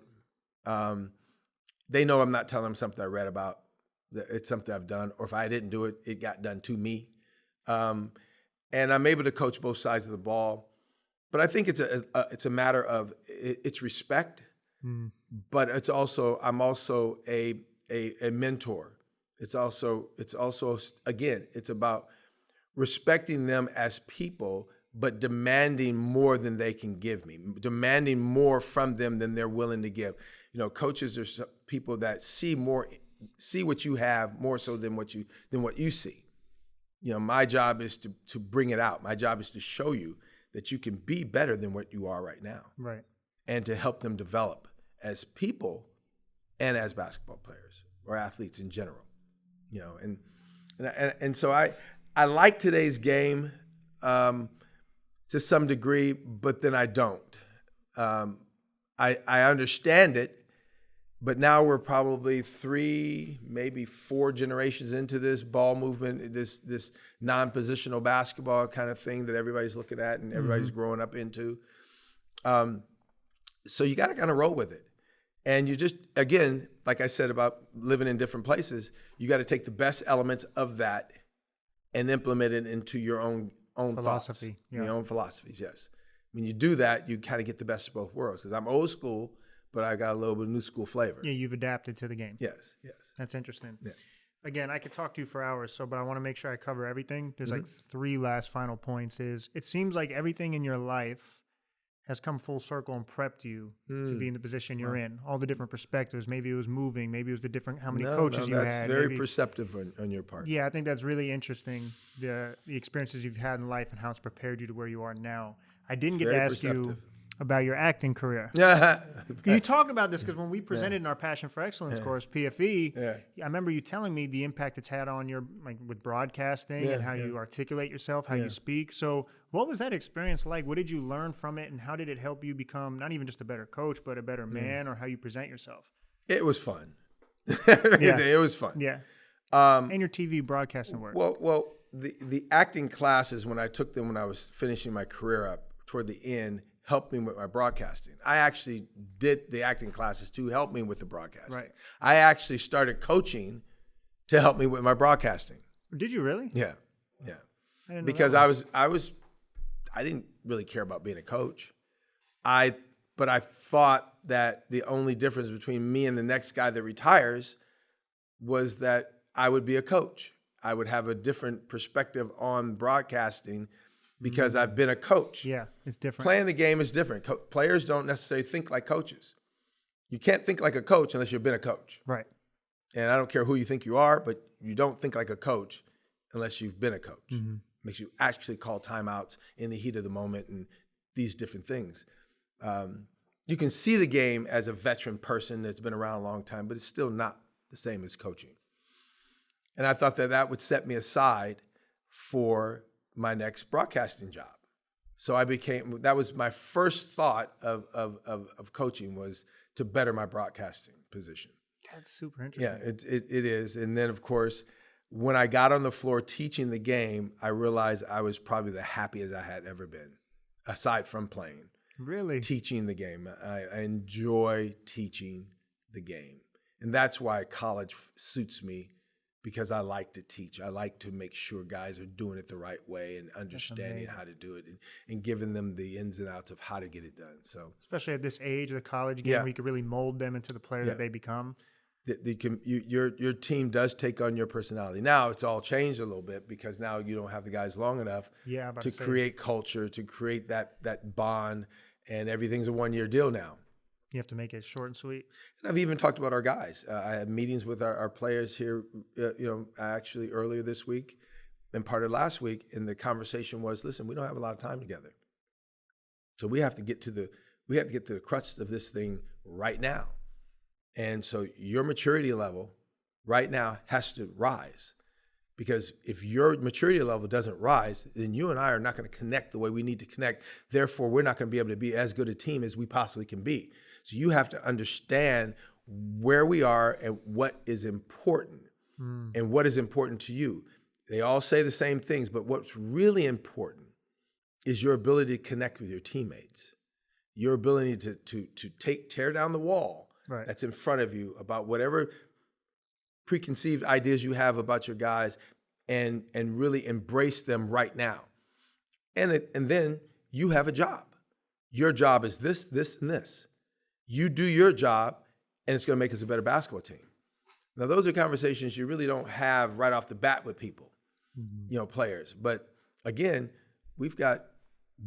They know I'm not telling them something I read about. It's something I've done, or if I didn't do it, it got done to me. And I'm able to coach both sides of the ball. But I think it's a matter of it's respect, but I'm also a mentor. It's also again, it's about respecting them as people, but demanding more than they can give me, demanding more from them than they're willing to give. Coaches are people that see what you have more so than what you see. My job is to bring it out. My job is to show you that you can be better than what you are right now. Right. And to help them develop as people and as basketball players or athletes in general. And so I like today's game to some degree, but then I don't. I understand it, but now we're probably 3, maybe 4 generations into this ball movement, this non-positional basketball kind of thing that everybody's looking at and everybody's growing up into. So you got to kind of roll with it. And you just, again, like I said about living in different places, you got to take the best elements of that and implement it into your own philosophy, thoughts, your own philosophies. Yes, when you do that, you kind of get the best of both worlds. Because I'm old school, but I got a little bit of new school flavor. Yeah, you've adapted to the game. Yes. That's interesting. Yeah. Again, I could talk to you for hours, but I want to make sure I cover everything. There's like 3 last final points. It seems like everything in your life has come full circle and prepped you to be in the position you're in. All the different perspectives. Maybe it was moving. Maybe it was the different how many coaches you had. That's very perceptive on your part. Yeah, I think that's really interesting. The experiences you've had in life and how it's prepared you to where you are now. I didn't get to ask you about your acting career. You talked about this because when we presented in our Passion for Excellence course, PFE, I remember you telling me the impact it's had on your, like with broadcasting and how you articulate yourself, how you speak. So what was that experience like? What did you learn from it, and how did it help you become not even just a better coach, but a better man, or how you present yourself? It was fun. It was fun. Yeah. And your TV broadcasting work. Well, the acting classes, when I took them when I was finishing my career up toward the end, helped me with my broadcasting. I actually did the acting classes to help me with the broadcasting. Right. I actually started coaching to help me with my broadcasting. Did you really? Yeah. I didn't know because I didn't really care about being a coach. But I thought that the only difference between me and the next guy that retires was that I would be a coach. I would have a different perspective on broadcasting because I've been a coach. Yeah, it's different. Playing the game is different. Players don't necessarily think like coaches. You can't think like a coach unless you've been a coach. Right. And I don't care who you think you are, but you don't think like a coach unless you've been a coach. Makes you actually call timeouts in the heat of the moment and these different things. You can see the game as a veteran person that's been around a long time, but it's still not the same as coaching. And I thought that would set me aside for my next broadcasting job. So that was my first thought of coaching, was to better my broadcasting position. That's super interesting. Yeah, it is. And then, of course, when I got on the floor teaching the game, I realized I was probably the happiest I had ever been, aside from playing. Really? Teaching the game. I enjoy teaching the game. And that's why college suits me, because I like to teach. I like to make sure guys are doing it the right way and understanding how to do it and giving them the ins and outs of how to get it done. So, especially at this age, the college game, where you can really mold them into the player that they become. Your team does take on your personality. Now it's all changed a little bit because now you don't have the guys long enough to create culture, to create that bond, and everything's a 1-year deal now. You have to make it short and sweet. And I've even talked about our guys. I had meetings with our players here, actually earlier this week, part of last week, and the conversation was, listen, we don't have a lot of time together. So we have to get to the crux of this thing right now. And so your maturity level right now has to rise. Because if your maturity level doesn't rise, then you and I are not going to connect the way we need to connect. Therefore, we're not going to be able to be as good a team as we possibly can be. So you have to understand where we are and what is important and what is important to you. They all say the same things, but what's really important is your ability to connect with your teammates, your ability to tear down the wall that's in front of you about whatever preconceived ideas you have about your guys, and really embrace them right now. And then you have a job. Your job is this, this, and this. You do your job, and it's going to make us a better basketball team. Now, those are conversations you really don't have right off the bat with people, players. But again, we've got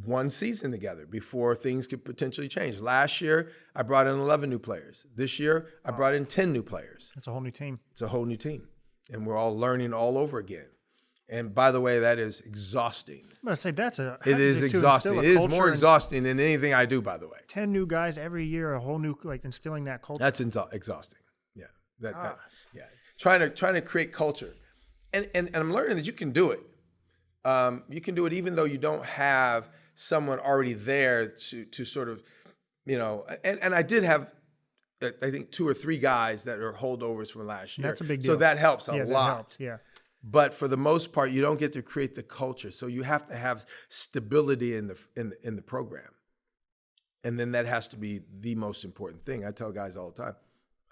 one season together before things could potentially change. Last year, I brought in 11 new players. This year, I brought in 10 new players. It's a whole new team. It's a whole new team. And we're all learning all over again. And by the way, that is exhausting. I'm going to say it is exhausting. It is more exhausting than anything I do, by the way. 10 new guys every year, a whole new, instilling that culture. That's exhausting. Yeah. Trying to create culture. And I'm learning that you can do it. You can do it even though you don't have someone already there to sort of, and I did have, I think 2 or 3 guys that are holdovers from last year. That's a big deal. So that helps a lot. That helps, yeah. But for the most part, you don't get to create the culture. So you have to have stability in the program. And then that has to be the most important thing. I tell guys all the time,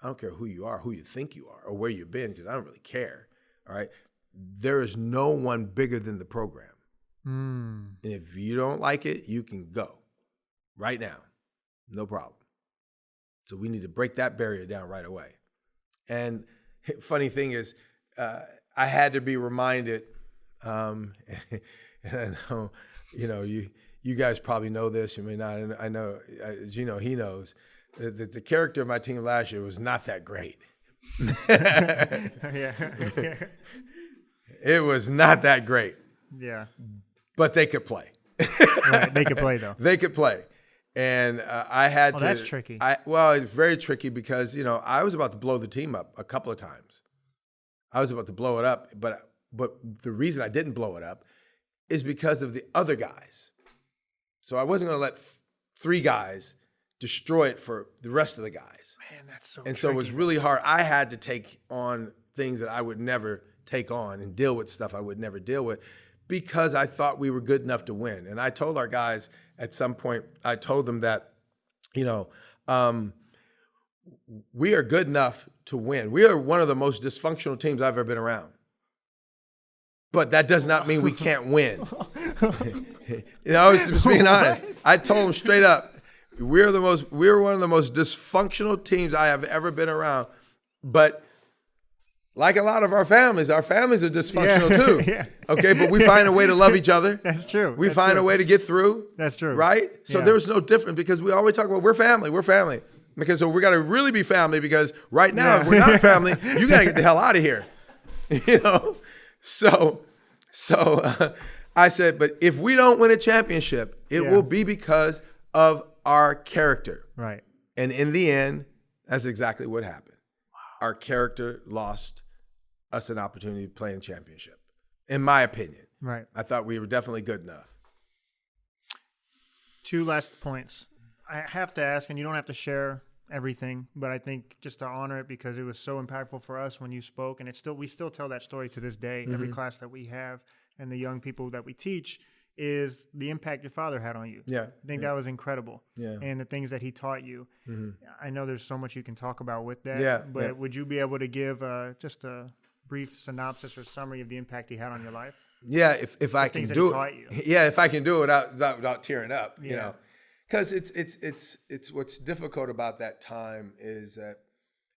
I don't care who you are, who you think you are, or where you've been, because I don't really care. All right. There is no one bigger than the program. And if you don't like it, you can go right now. No problem. So we need to break that barrier down right away. And funny thing is, I had to be reminded, and I know, you guys probably know this, you may not, and I know, he knows, that the character of my team last year was not that great. It was not that great. Yeah. But they could play. Right, they could play, though. They could play. And I had to. That's tricky. It's very tricky because, I was about to blow the team up a couple of times. I was about to blow it up, but the reason I didn't blow it up is because of the other guys. So I wasn't going to let 3 guys destroy it for the rest of the guys. Man, that's so And tricky. so it was really hard. I had to take on things that I would never take on and deal with stuff I would never deal with because I thought we were good enough to win. And I told our guys at some point, I told them that, we are good enough to win. We are one of the most dysfunctional teams I've ever been around. But that does not mean we can't win. I was just being honest. I told them straight up, we're one of the most dysfunctional teams I have ever been around. But like a lot of our families are dysfunctional too. Yeah. Okay, but we find a way to love each other. That's true. We find a way to get through. That's true. Right? So there's no difference because we always talk about we're family. Because so we got to really be family because right now, if we're not family, you got to get the hell out of here. So I said, but if we don't win a championship, it will be because of our character. Right. And in the end, that's exactly what happened. Wow. Our character lost us an opportunity to play in championship, in my opinion. Right. I thought we were definitely good enough. 2 last points. I have to ask, and you don't have to share everything, but I think just to honor it because it was so impactful for us when you spoke, and we still tell that story to this day. Mm-hmm. Every class that we have and the young people that we teach is the impact your father had on you. Yeah, I think that was incredible. Yeah, and the things that he taught you. Mm-hmm. I know there's so much you can talk about with that. Yeah, but would you be able to give just a brief synopsis or summary of the impact he had on your life? Yeah, if I can do it. Yeah, if I can do it without tearing up, Because it's what's difficult about that time is that,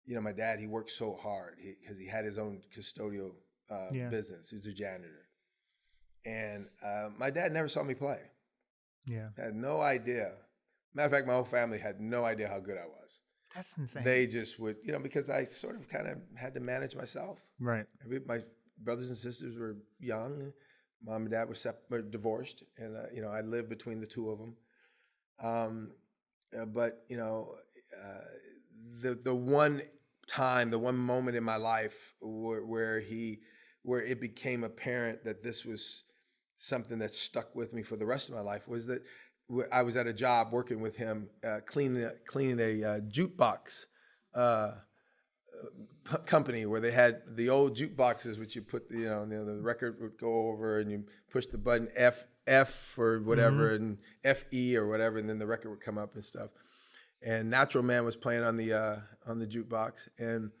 my dad, he worked so hard because he had his own custodial business. He was a janitor. And my dad never saw me play. Yeah. Had no idea. Matter of fact, my whole family had no idea how good I was. That's insane. They just would, because I sort of kind of had to manage myself. Right. brothers and sisters were young. Mom and dad were divorced, and I lived between the two of them. But the one time, the one moment in my life where it became apparent that this was something that stuck with me for the rest of my life was that I was at a job working with him, cleaning a jukebox company where they had the old jukeboxes, which you put, the record would go over and you push the button F or whatever, and FE or whatever, and then the record would come up and stuff. And Natural Man was playing on the jukebox, and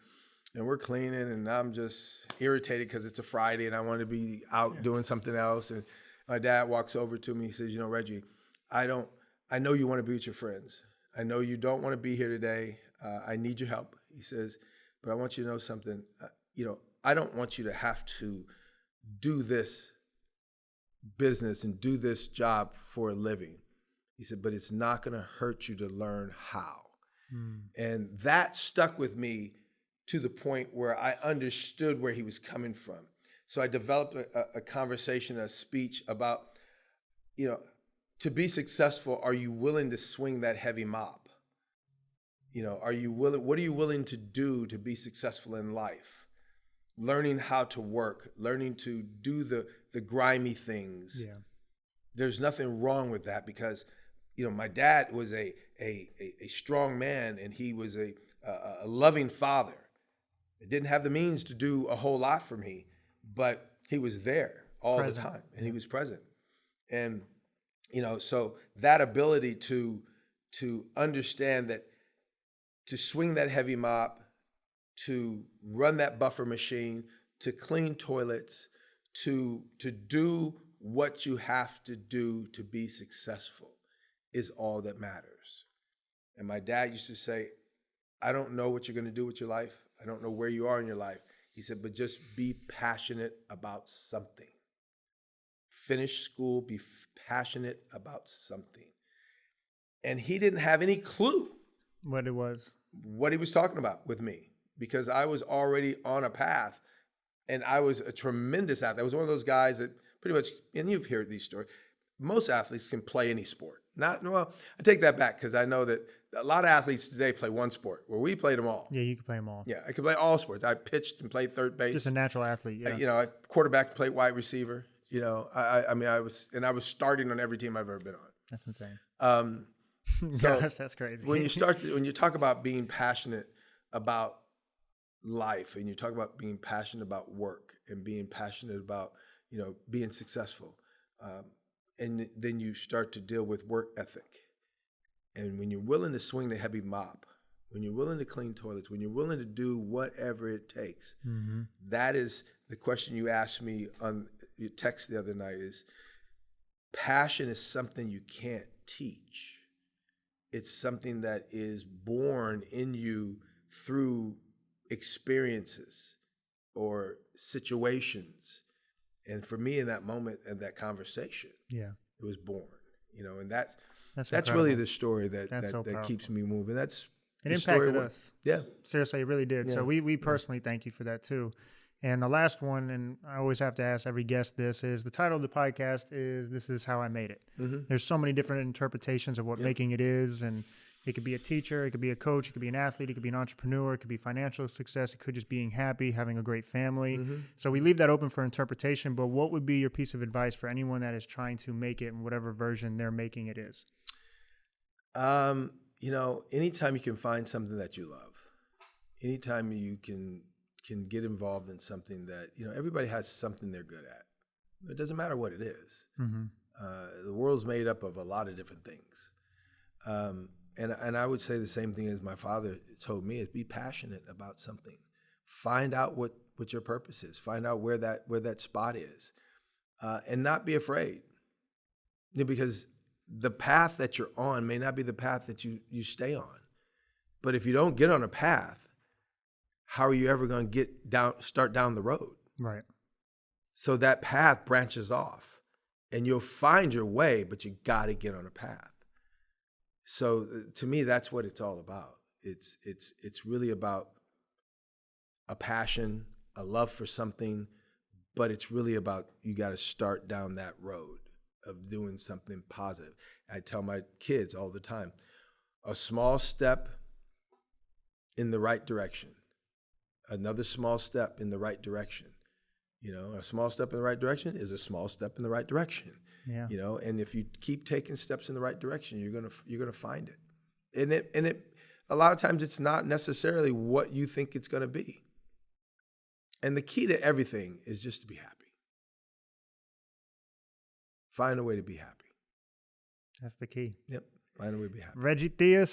we're cleaning, and I'm just irritated because it's a Friday and I want to be out doing something else. And my dad walks over to me. He says, Reggie, I know you want to be with your friends. I know you don't want to be here today. I need your help. He says, but I want you to know something. I don't want you to have to do this business and do this job for a living. He said, but it's not going to hurt you to learn how. And that stuck with me to the point where I understood where he was coming from. So I developed a conversation, a speech about, to be successful, are you willing to swing that heavy mop? Are you willing? What are you willing to do to be successful in life? Learning how to work, learning to do the grimy things. Yeah. There's nothing wrong with that because, my dad was a strong man, and he was a loving father. He didn't have the means to do a whole lot for me, but he was there all the time, and he was present. And so that ability to understand that, to swing that heavy mop, to run that buffer machine, to clean toilets, to do what you have to do to be successful is all that matters. And my dad used to say, I don't know what you're going to do with your life. I don't know where you are in your life. He said, but just be passionate about something. Finish school, be passionate about something. And he didn't have any clue what it was, what he was talking about with me, because I was already on a path, and I was a tremendous athlete. I was one of those guys that pretty much, and you've heard these stories, most athletes can play any sport. I take that back, because I know that a lot of athletes today play one sport, where we played them all. Yeah, you can play them all. Yeah, I could play all sports. I pitched and played third base. Just a natural athlete, yeah. I quarterback, played wide receiver. I was starting on every team I've ever been on. That's insane. So gosh, that's crazy. when you talk about being passionate about life, and you talk about being passionate about work, and being passionate about being successful, and then you start to deal with work ethic, and when you're willing to swing the heavy mop, when you're willing to clean toilets, when you're willing to do whatever it takes, that is the question you asked me on your text the other night. Is passion is something you can't teach. It's something that is born in you through experiences or situations. And for me, in that moment, in that conversation, it was born. And that's really the story that keeps me moving. It impacted us. Yeah, seriously, it really did. Yeah. So we personally thank you for that too. And the last one, and I always have to ask every guest this, is the title of the podcast is This Is How I Made It. There's so many different interpretations of what making it is, and it could be a teacher, it could be a coach, it could be an athlete, it could be an entrepreneur, it could be financial success, it could just being happy, having a great family. So we leave that open for interpretation, but what would be your piece of advice for anyone that is trying to make it in whatever version they're making it is? Anytime you can find something that you love, anytime you can get involved in something that, everybody has something they're good at. It doesn't matter what it is. The world's made up of a lot of different things. And I would say the same thing as my father told me, is be passionate about something. Find out what your purpose is. Find out where that spot is. And not be afraid. Because the path that you're on may not be the path that you stay on. But if you don't get on a path, how are you ever going to start down the road? Right. So that path branches off, and you'll find your way, but you got to get on a path. So to me, that's what it's all about. It's really about a passion, a love for something, but it's really about, you got to start down that road of doing something positive. I tell my kids all the time, a small step in the right direction, another small step in the right direction. You know, a small step in the right direction is a small step in the right direction. Yeah. You know, and if you keep taking steps in the right direction, you're gonna find it. And it a lot of times it's not necessarily what you think it's gonna be. And the key to everything is just to be happy. Find a way to be happy. That's the key. Yep. Find a way to be happy. Reggie Theus,